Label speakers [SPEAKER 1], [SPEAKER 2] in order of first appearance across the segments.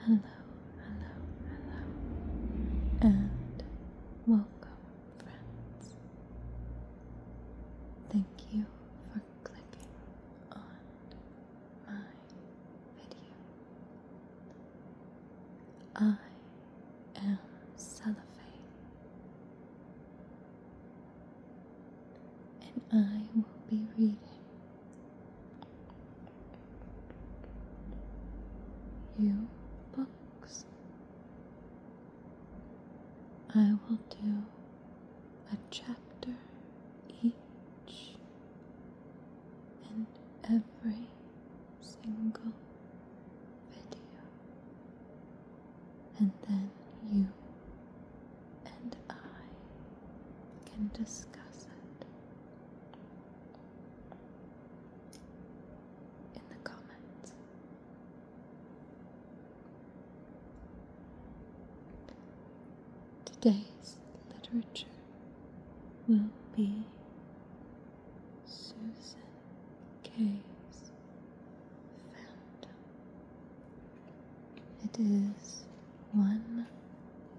[SPEAKER 1] Hello, hello, hello, and welcome, friends. Thank you for clicking on my video. I am Cellophane, and I will be reading you books. I will do a chapter each in every single video, and then you and I can discuss it in the comments. Today's literature will be Susan Kay's Phantom. It is one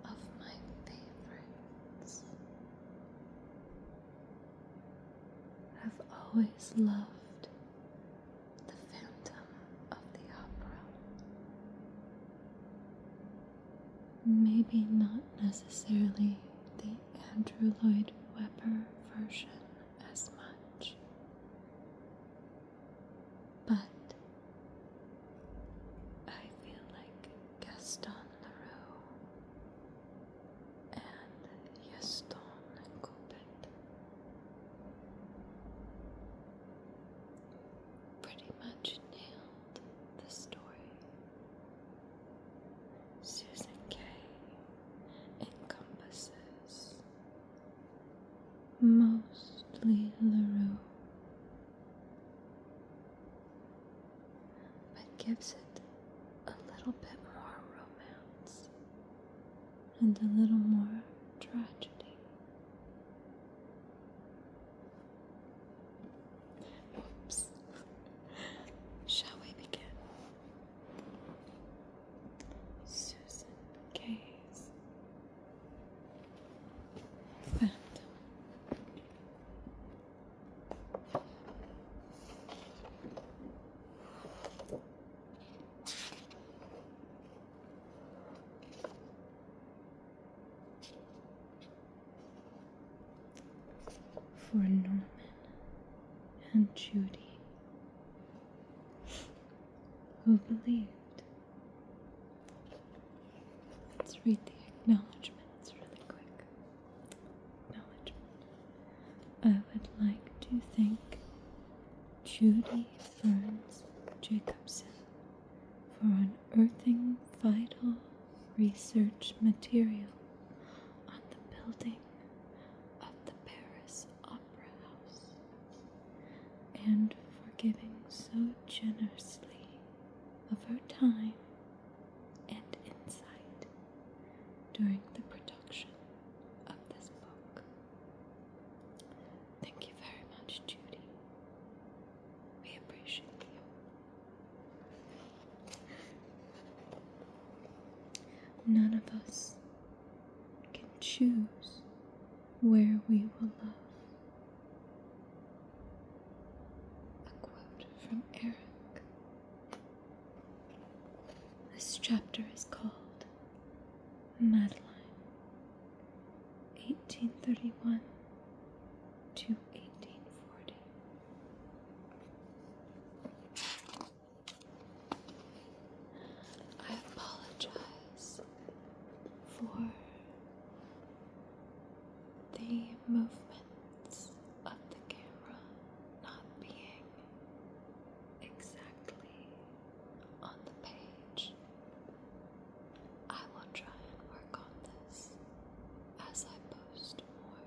[SPEAKER 1] of my favorites. I've always loved the Phantom of the Opera. Maybe not necessarily the Andrew Lloyd Webber version as much, but I feel like Gaston Leroux and Gaston Courbet pretty much nailed the story. Susan Kay encompasses mostly Leroux, but gives it a little bit more romance and a little more tragedy. Oops. Shall we begin? Susan Kay's Phantom. For Norman and Judy, who believed. Let's read the acknowledgements really quick. Acknowledgement. I would like to thank Judy Burns Jacobson for unearthing vital research material on the building of the Paris Opera House, and for giving so generously of her time and insight during the production of this book. Thank you very much, Judy. We appreciate you. None of us can choose where we will love. A quote from Eric. This chapter is called Madeline, 1831 to 1840. I apologize for the movements of the camera not being exactly on the page. I will try and work on this as I post more.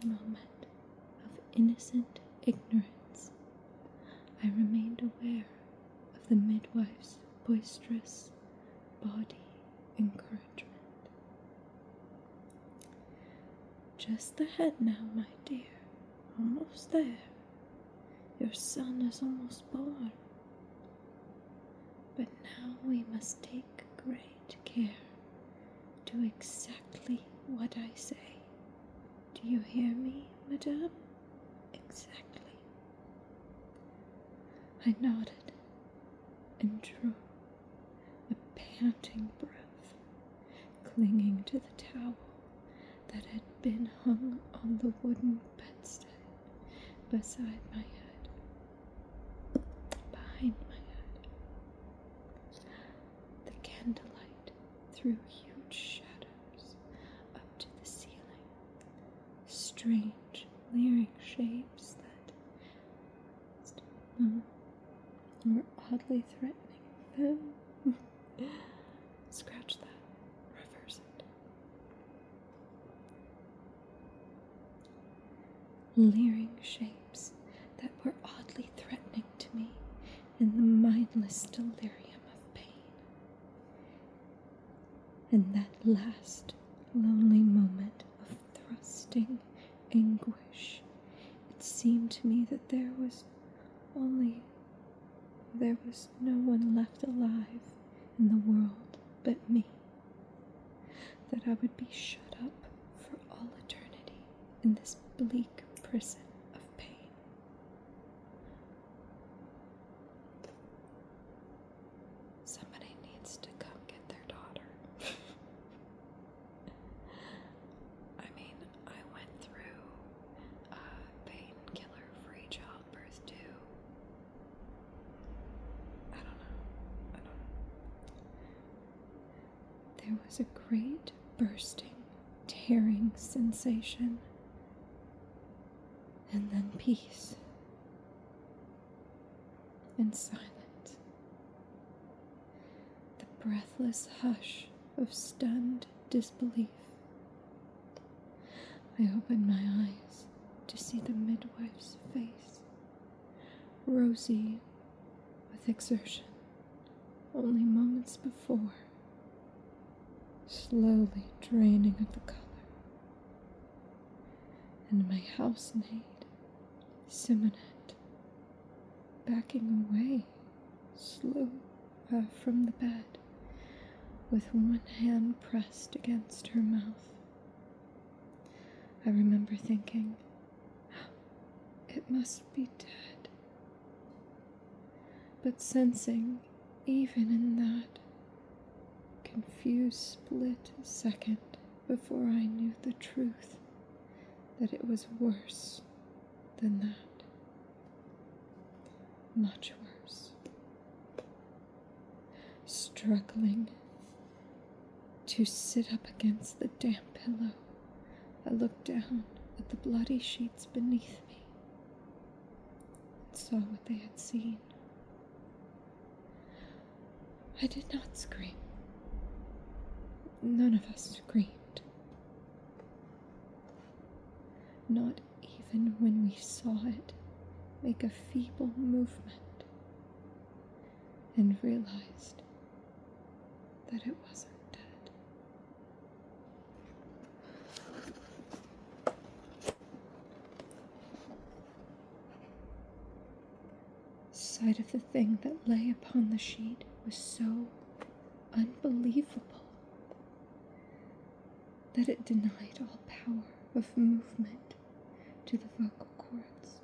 [SPEAKER 1] moment of innocent ignorance, I remained aware of the midwife's boisterous body encouragement. Just ahead now, my dear. Almost there. Your son is almost born. But now we must take great care. Do exactly what I say. Do you hear me, madame? Exactly. I nodded and drew a panting breath, clinging to the towel that had been hung on the wooden bedstead beside my head, behind my head. The candlelight threw huge shadows up to the ceiling, strange, leering shapes that were oddly threatening. Scratch that. Reverse it. Leering shapes that were oddly threatening to me in the mindless delirium of pain. In that last lonely moment of thrusting anguish, it seemed to me that there was no one left alive in the world but me, that I would be shut up for all eternity in this bleak prison of pain. Somebody needs to come get their daughter. I mean, I went through a painkiller-free childbirth too. I don't know. There was a great bursting, tearing sensation. And then peace and silence. The breathless hush of stunned disbelief. I opened my eyes to see the midwife's face, rosy with exertion, only moments before, slowly draining of the color, and my housemaid, Simonette, backing away, slow from the bed, with one hand pressed against her mouth. I remember thinking, it must be dead. But sensing, even in that confused split second before I knew the truth, that it was worse than that. Much worse. Struggling to sit up against the damp pillow, I looked down at the bloody sheets beneath me and saw what they had seen. I did not scream. None of us screamed. Not even when we saw it make a feeble movement and realized that it wasn't dead. Sight of the thing that lay upon the sheet was so unbelievable that it denied all power of movement to the vocal cords.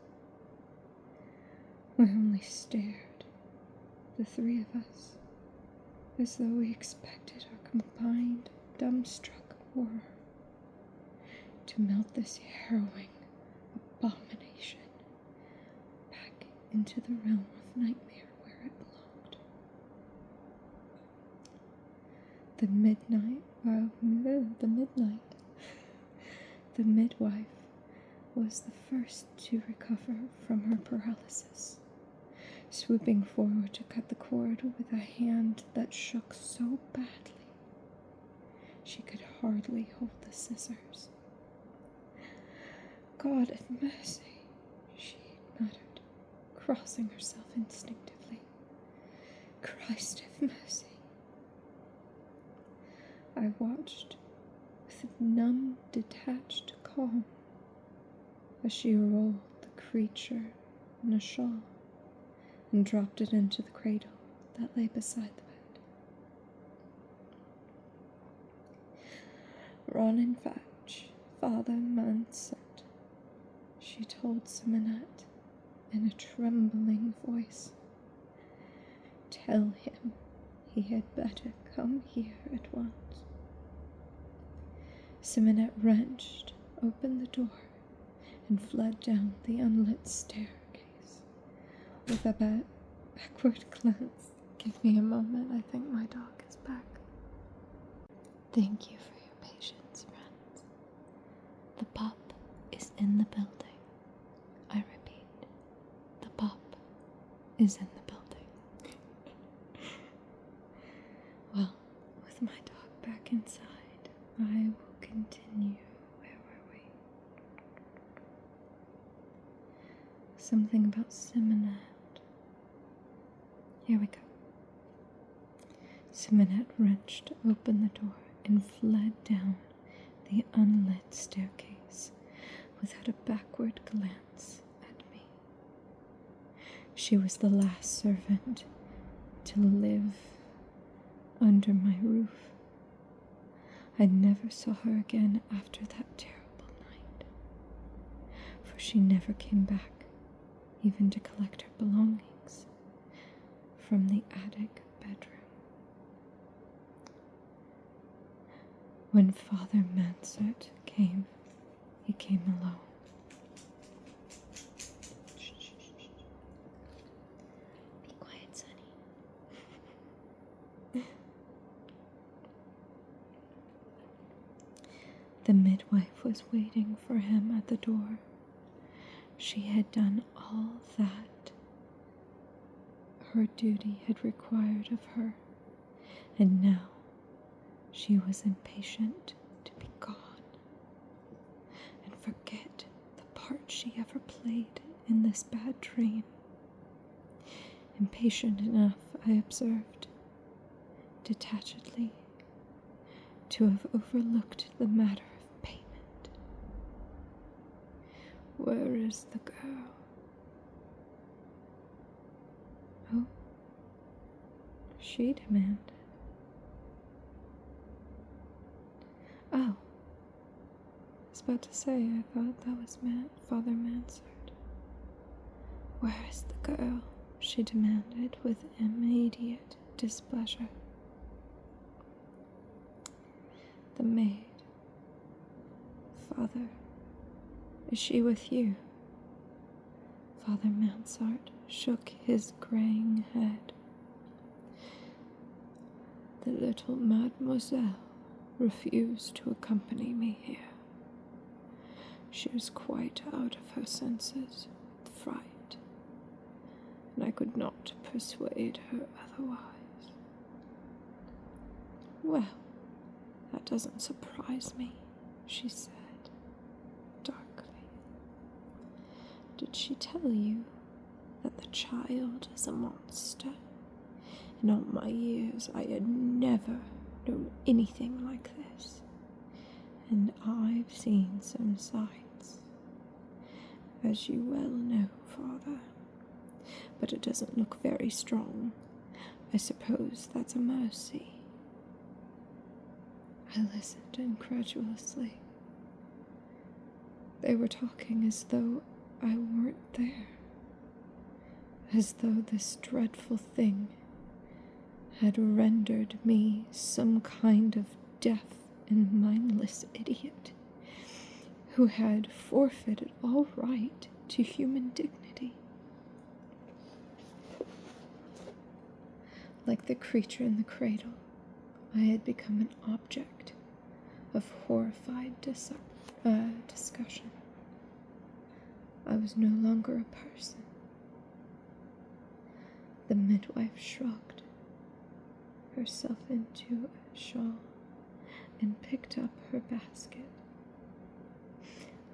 [SPEAKER 1] We only stared, the three of us, as though we expected our combined, dumbstruck horror to melt this harrowing abomination back into the realm of nightmare where it belonged. The midwife was the first to recover from her paralysis, swooping forward to cut the cord with a hand that shook so badly she could hardly hold the scissors. God of mercy, she muttered, crossing herself instinctively. Christ of mercy. I watched with numb, detached calm as she rolled the creature in a shawl and dropped it into the cradle that lay beside the bed. Run and fetch Father Mansett, she told Simonette in a trembling voice. Tell him he had better come here at once. Simonette wrenched open the door and fled down the unlit staircase with a backward glance. Give me a moment, I think my dog is back. Thank you for your patience, friends. The pup is in the building. I repeat, the pup is in the building. Well, with my dog back inside, I will continue. Where were we? Something about Simonette. Here we go. Simonette wrenched open the door and fled down the unlit staircase without a backward glance at me. She was the last servant to live under my roof. I never saw her again after that terrible night, for she never came back, even to collect her belongings from the attic bedroom. When Father Mansett came, he came alone. Be quiet, Sonny. The midwife was waiting for him at the door. She had done all that her duty had required of her, and now she was impatient to be gone and forget the part she ever played in this bad dream. Impatient enough, I observed, detachedly, to have overlooked the matter of payment. Where is the girl? Oh, she demanded. Oh, I was about to say, I thought that was Father Mansard. Where is the girl? She demanded with immediate displeasure. The maid. Father, is she with you? Father Mansard shook his graying head. The little mademoiselle refused to accompany me here. She was quite out of her senses with fright, and I could not persuade her otherwise. Well, that doesn't surprise me, she said, darkly. Did she tell you that the child is a monster? In all my years, I had never known anything like this, and I've seen some sights, as you well know, Father, but it doesn't look very strong. I suppose that's a mercy. I listened incredulously. They were talking as though I weren't there, as though this dreadful thing had rendered me some kind of deaf and mindless idiot who had forfeited all right to human dignity. Like the creature in the cradle, I had become an object of horrified discussion. I was no longer a person. The midwife shrugged herself into a shawl and picked up her basket.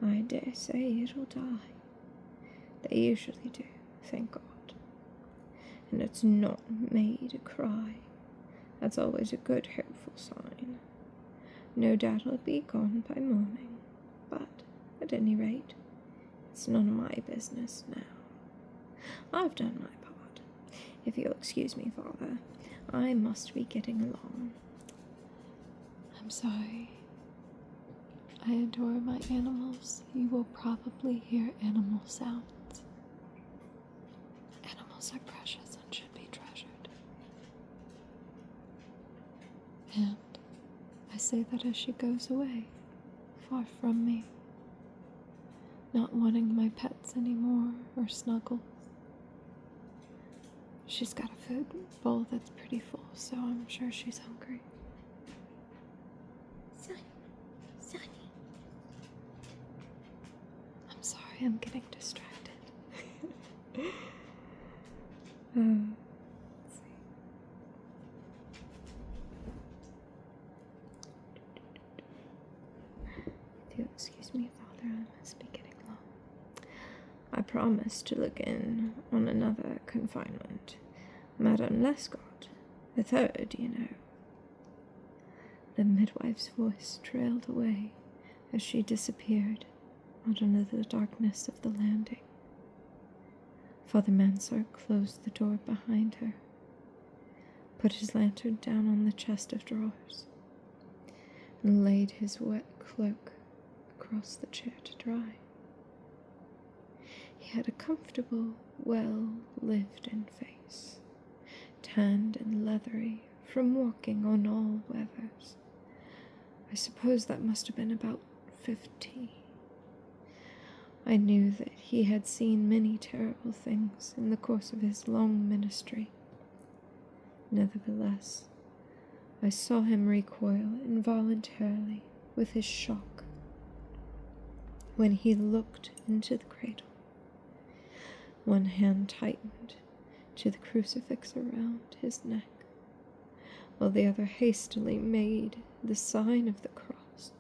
[SPEAKER 1] I dare say it'll die. They usually do, thank God. And it's not made to cry. That's always a good, hopeful sign. No doubt it'll be gone by morning, but at any rate, it's none of my business now. I've done my part. If you'll excuse me, Father, I must be getting along.
[SPEAKER 2] I'm sorry. I adore my animals. You will probably hear animal sounds. Animals are precious and should be treasured. And I say that as she goes away, far from me, not wanting my pets anymore or snuggles. She's got a food bowl that's pretty full, so I'm sure she's hungry. Sonny. I'm sorry, I'm getting distracted.
[SPEAKER 1] Let's see. If you'll excuse me, Father, I must be getting along. I promised to look in on another confinement, Madame Lescott, the third, you know. The midwife's voice trailed away as she disappeared out into the darkness of the landing. Father Mansart closed the door behind her, put his lantern down on the chest of drawers, and laid his wet cloak across the chair to dry. He had a comfortable, well-lived-in face, tanned and leathery from walking on all weathers. I suppose that must have been about 50. I knew that he had seen many terrible things in the course of his long ministry. Nevertheless, I saw him recoil involuntarily with his shock when he looked into the cradle. One hand tightened to the crucifix around his neck, while the other hastily made the sign of the cross.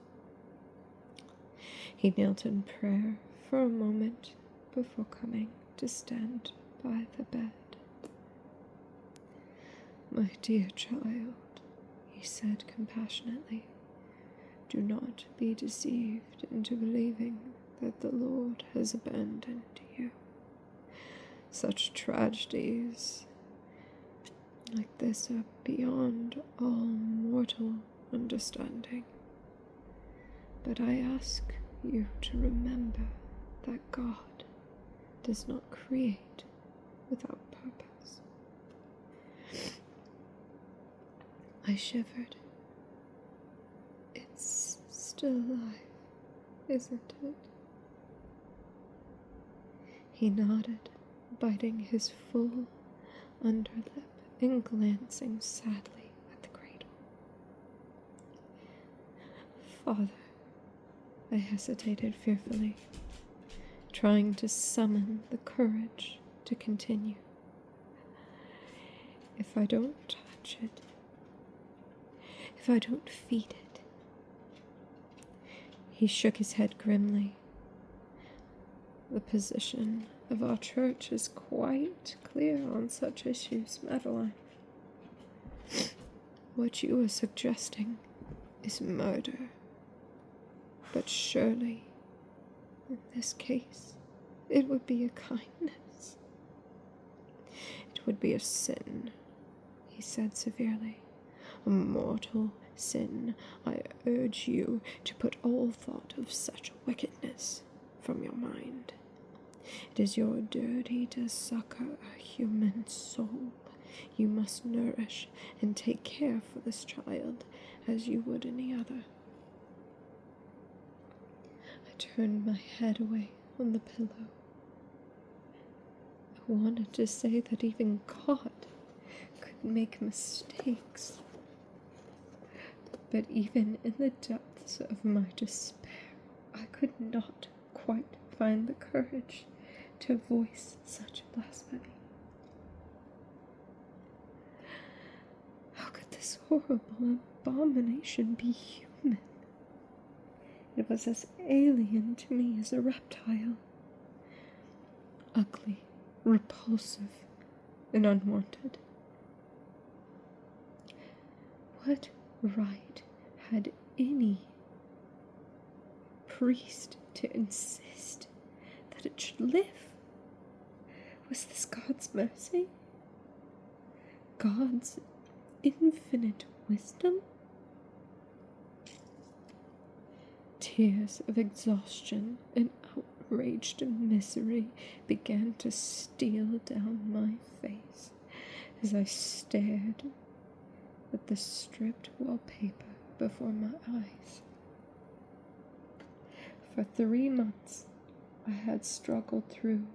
[SPEAKER 1] He knelt in prayer for a moment before coming to stand by the bed. "My dear child," he said compassionately, "do not be deceived into believing that the Lord has abandoned you. Such tragedies like this are beyond all mortal understanding. But I ask you to remember that God does not create without purpose." I shivered. "It's still alive, isn't it?" He nodded, biting his full underlip and glancing sadly at the cradle. "Father," I hesitated fearfully, trying to summon the courage to continue. "If I don't touch it, if I don't feed it." He shook his head grimly. "The position of our church is quite clear on such issues, Madeline. What you are suggesting is murder. But surely, in this case, it would be a kindness. It would be a sin," he said severely. "A mortal sin. I urge you to put all thought of such wickedness from your mind. It is your duty to succor a human soul. You must nourish and take care for this child as you would any other." I turned my head away on the pillow. I wanted to say that even God could make mistakes. But even in the depths of my despair, I could not quite find the courage to voice such blasphemy. How could this horrible abomination be human? It that was as alien to me as a reptile. Ugly, repulsive, and unwanted. What right had any priest to insist that it should live? Was this God's mercy? God's infinite wisdom? Tears of exhaustion and outraged misery began to steal down my face as I stared at the stripped wallpaper before my eyes. For 3 months, I had struggled through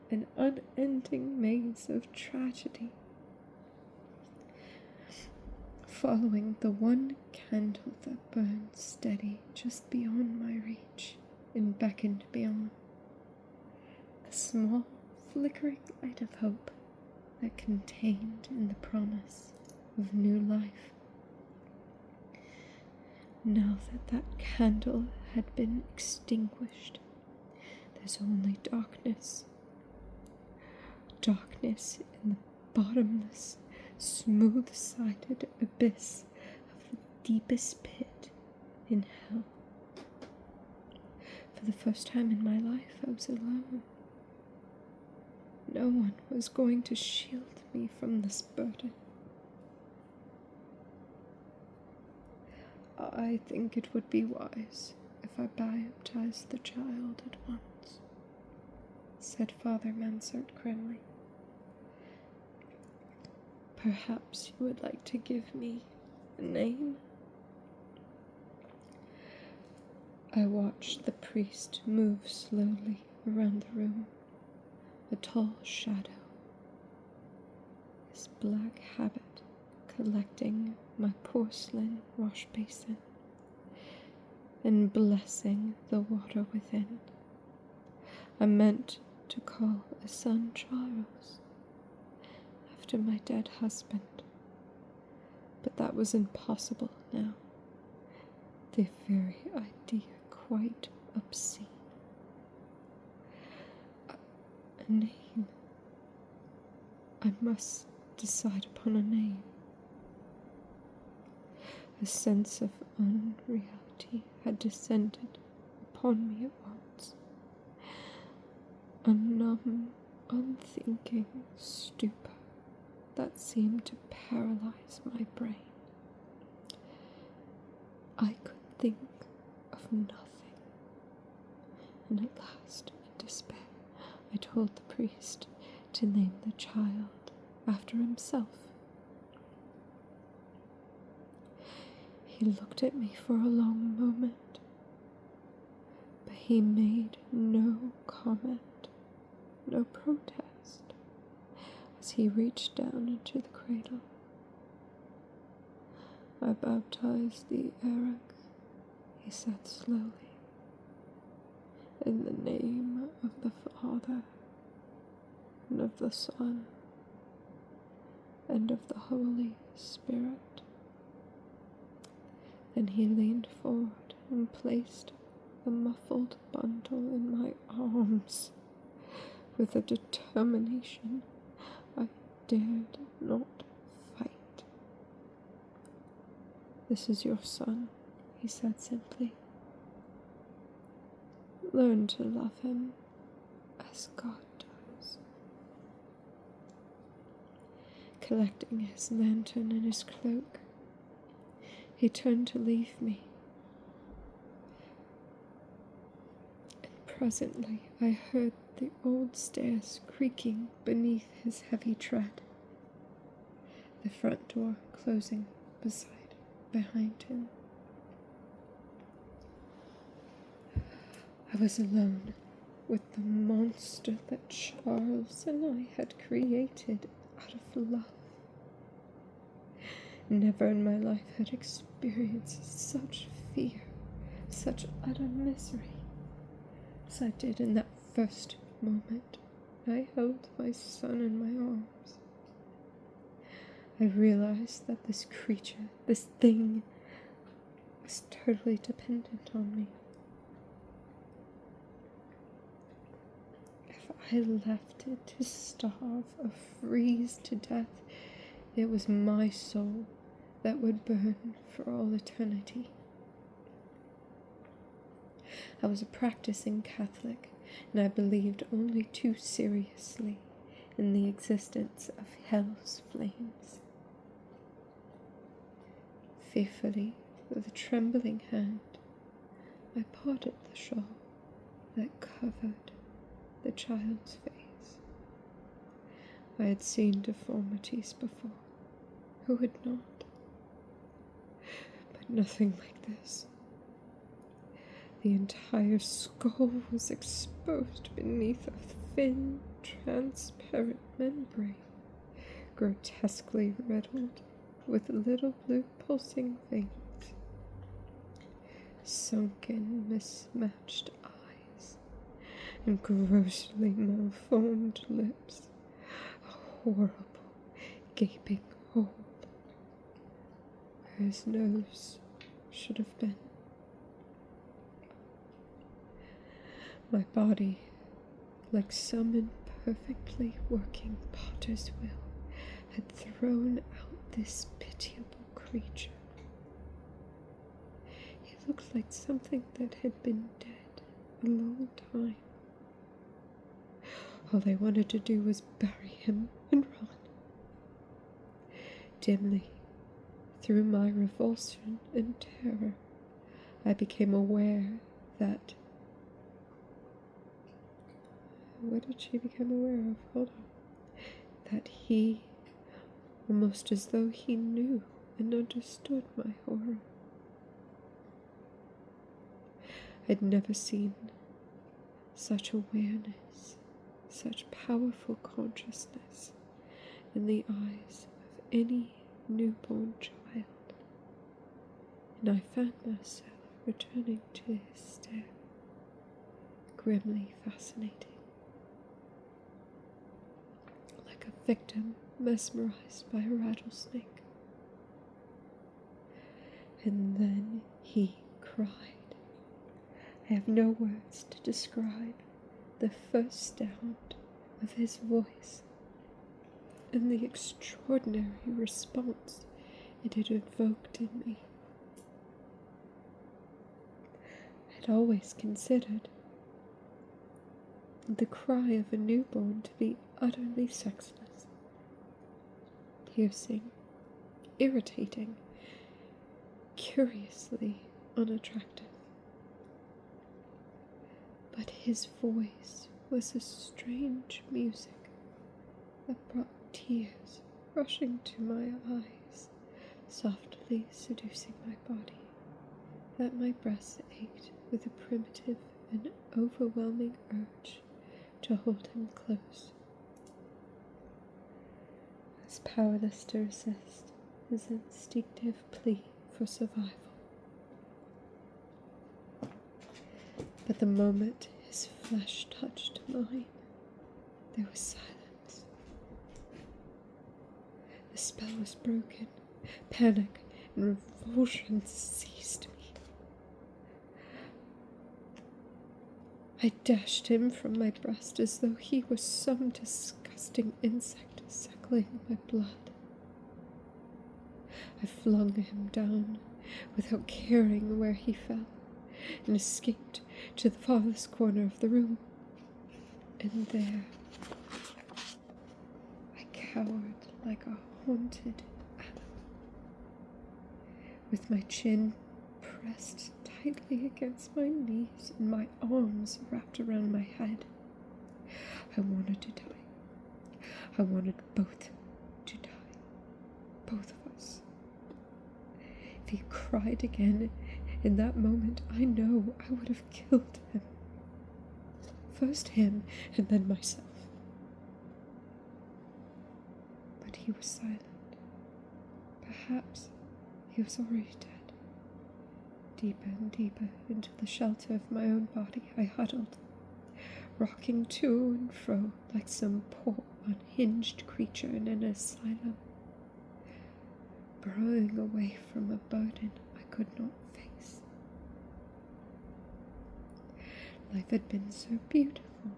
[SPEAKER 1] an unending maze of tragedy, following the one candle that burned steady just beyond my reach and beckoned me on. The small, flickering light of hope that contained in the promise of new life. Now that that candle had been extinguished, there's only darkness. Darkness in the bottomless, smooth-sided abyss of the deepest pit in hell. For the first time in my life, I was alone. No one was going to shield me from this burden. I think it would be wise if I baptized the child at once, said Father Mansart grimly. Perhaps you would like to give me a name? I watched the priest move slowly around the room, a tall shadow, his black habit collecting my porcelain wash basin and blessing the water within. I meant to call a son Charles, after my dead husband, but that was impossible now, the very idea quite obscene. A name. I must decide upon a name. A sense of unreality had descended upon me at once. A numb, unthinking stupor that seemed to paralyze my brain. I could think of nothing, and at last, in despair, I told the priest to name the child after himself. He looked at me for a long moment, but he made no comment, no protest, as he reached down into the cradle. I baptized the Eric, he said slowly, in the name of the Father, and of the Son, and of the Holy Spirit. Then he leaned forward and placed the muffled bundle in my arms with a determination I dared not fight. This is your son, he said simply. Learn to love him as God does. Collecting his lantern and his cloak, he turned to leave me, and presently I heard the old stairs creaking beneath his heavy tread, the front door closing behind him. I was alone with the monster that Charles and I had created out of love. Never in my life had experienced such fear, such utter misery, as I did in that first moment I held my son in my arms. I realized that this creature, this thing, was totally dependent on me. if I left it to starve or freeze to death, it was my soul that would burn for all eternity. I was a practicing Catholic, and I believed only too seriously in the existence of hell's flames. Fearfully, with a trembling hand, I parted the shawl that covered the child's face. I had seen deformities before. Who had not? But nothing like this. The entire skull was exposed beneath a thin, transparent membrane, grotesquely riddled with little blue pulsing veins, sunken, mismatched eyes, and grossly malformed lips, a horrible, gaping hole where his nose should have been. My body, like some imperfectly working potter's wheel, had thrown out this pitiable creature. He looked like something that had been dead a long time. All I wanted to do was bury him and run. Dimly, through my revulsion and terror, I became aware that... What did she become aware of? Hold on. That he, almost as though he knew and understood my horror. I'd never seen such awareness, such powerful consciousness in the eyes of any newborn child, and I found myself returning to his stare, grimly fascinating. Like a victim mesmerized by a rattlesnake. And then he cried. I have no words to describe the first sound of his voice and the extraordinary response it had evoked in me. I had always considered the cry of a newborn to be utterly sexless, piercing, irritating, curiously unattractive. But his voice was a strange music that brought tears rushing to my eyes, softly seducing my body, that my breast ached with a primitive and overwhelming urge to hold him close. I was powerless to resist his instinctive plea for survival. But the moment his flesh touched mine, there was silence. The spell was broken. Panic and revulsion seized me. I dashed him from my breast as though he was some disgusting insect suckling my blood. I flung him down without caring where he fell, and escaped to the farthest corner of the room. And there, I cowered like a haunted animal, with my chin pressed tightly against my knees and my arms wrapped around my head. I wanted to die. I wanted both to die. Both of us. If he cried again in that moment, I know I would have killed him. First him, and then myself. But he was silent. Perhaps he was already dead. Deeper and deeper into the shelter of my own body I huddled, rocking to and fro like some poor unhinged creature in an asylum, burrowing away from a burden I could not face. Life had been so beautiful,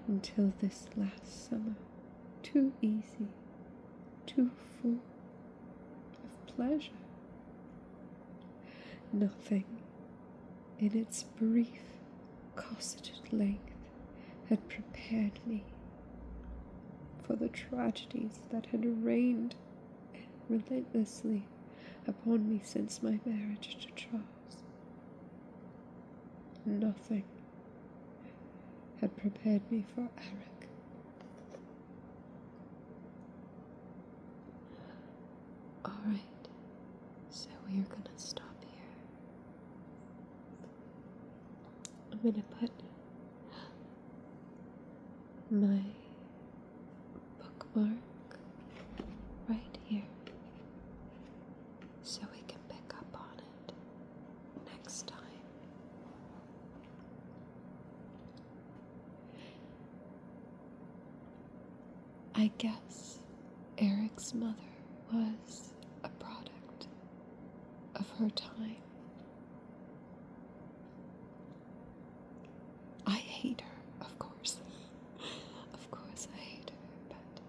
[SPEAKER 1] until this last summer, too easy, too full of pleasure. Nothing in its brief, cosseted length had prepared me for the tragedies that had rained relentlessly upon me since my marriage to Charles. Nothing had prepared me for Eric.
[SPEAKER 2] Alright, so we are gonna stop here. I'm gonna put my bookmark right here so we can pick up on it next time. I guess Eric's mother was a product of her time. I hate her, of course. Of course I hate her, but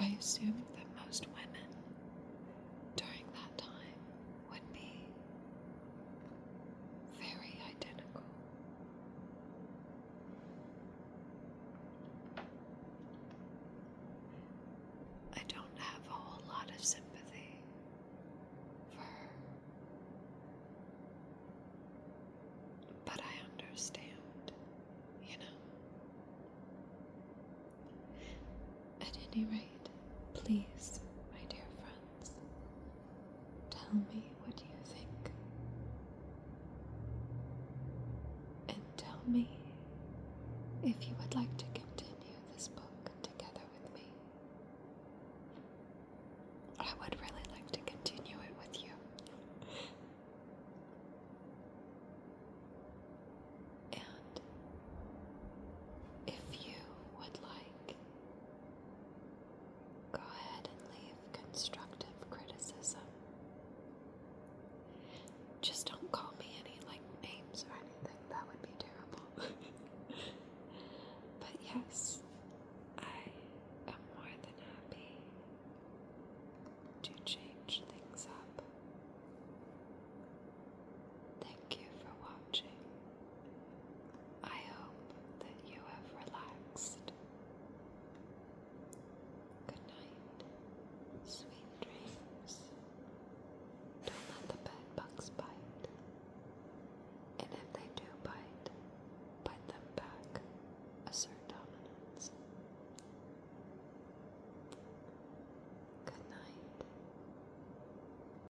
[SPEAKER 2] I assume that most women during that time would be very identical. I don't have a whole lot of sympathy for her, but I understand, you know. At any rate, please, my dear friends, tell me what you think. And tell me if you would like to